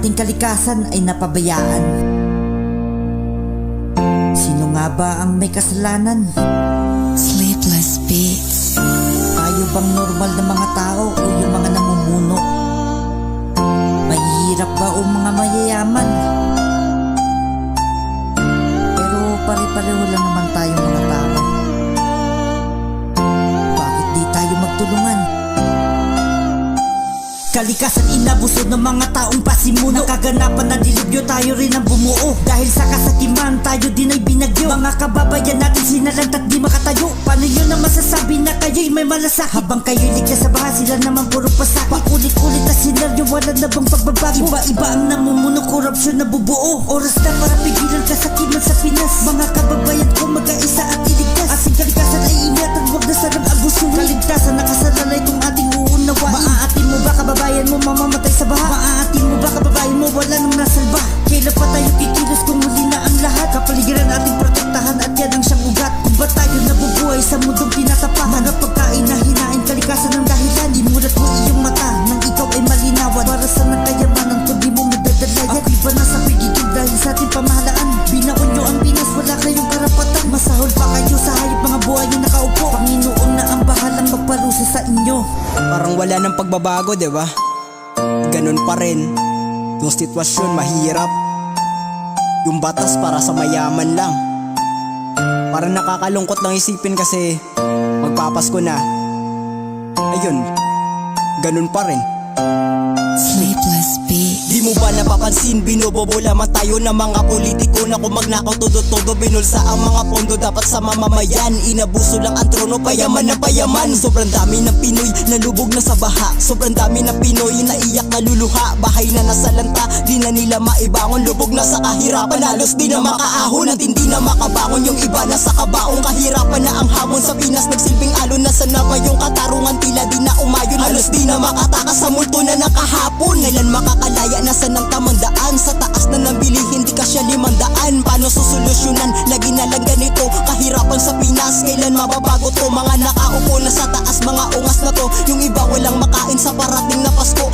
ating kalikasan ay napabayaan. Sino nga ba ang may kasalanan? Sleepless Beats. Tayo bang normal na mga tao o yung mga namumuno? Mahihirap ba o mga mayayaman? Pero pare-pareho lang naman tayong mga tao. Bakit di tayo magtulungan? Kalikasan inabuso ng mga taong pasimuno. Nakaganapan na dilibyo, tayo rin ang bumuo. Dahil sa kasakiman, tayo din ay binagyo. Mga kababayan natin sinalantat di makatayo. Paano yun na masasabi na kayo'y may malasakit? Habang kayo'y ligtas sa baha, sila naman puro pasakit. Paulit-ulit na senaryo, wala na bang pagbabago? Iba-iba ang namumuno, korupsyon na bubuo. Oras na para pigilan kasakiman sa Pinas. Mga kababayan ko mag-aisa at iligtas. Ating kalikasan ay ingatan, huwag na sanang abusuhin. Kaligtasan nakasalalay kung ating uunawain. Maaatin mo ba kababayan mo mamamatay sa baha? Maaatin mo ba kababayan mo wala nang nasalba? Kailan pa tayo kikilos kung huli na ang lahat? Kapaligiran ating protektahan at yan ang siyang ugat. Kung ba tayo nabubuhay sa mundong tinatapahan? Mga pagkain na hinain kalikasan ng dahilan. Imulat mo iyong mata nang ikaw ay malinawan. Para sa nagkayamanan kung di mo madadalayan. Ako'y ba nasa pigigil dahil sa ating pamahalaan? Binaon nyo ang Pinas, wala kayong karapatan. Masahol pa kayo sa hayop mga buhay yung nakaupo. Panginoon na ang bahalang magparusa sa inyo. Parang wala nang pagbabago, diba? Ganun pa rin. Yung sitwasyon mahirap. Yung batas para sa mayaman lang. Parang nakakalungkot lang isipin kasi magpapasko na. Ayun, ganun pa rin. Sleepless Beats. Di mo ba napapansin, binobobo lamang tayo ng mga politiko na kung magnakaw todo-todo, binulsa ang mga pondo dapat sa mamamayan. Inabuso lang ang trono, payaman na payaman. Sobrang dami ng Pinoy na lubog na sa baha. Sobrang dami ng Pinoy na iyak na luluha. Bahay na nasa lanta, di na nila maibangon. Lubog na sa kahirapan, halos di na makaahon. At hindi na makabangon yung iba na sa kabaong. Kahirapan na ang hamon sa Pinas, nagsilbing alon. Nasa na ba yung katarungan, tila di na umayon. Halos di na makatakas sa multo na nakahapon. Ngailan makakalaya, nasa ng tamang daan? Sa taas na ng bilihin, di kasya 500. Paano susolusyonan? Lagi na lang ganito, kahirapan sa Pinas. Kailan mababago to? Mga nakaupo na sa taas, mga ungas na to. Yung iba walang makain sa parating na Pasko.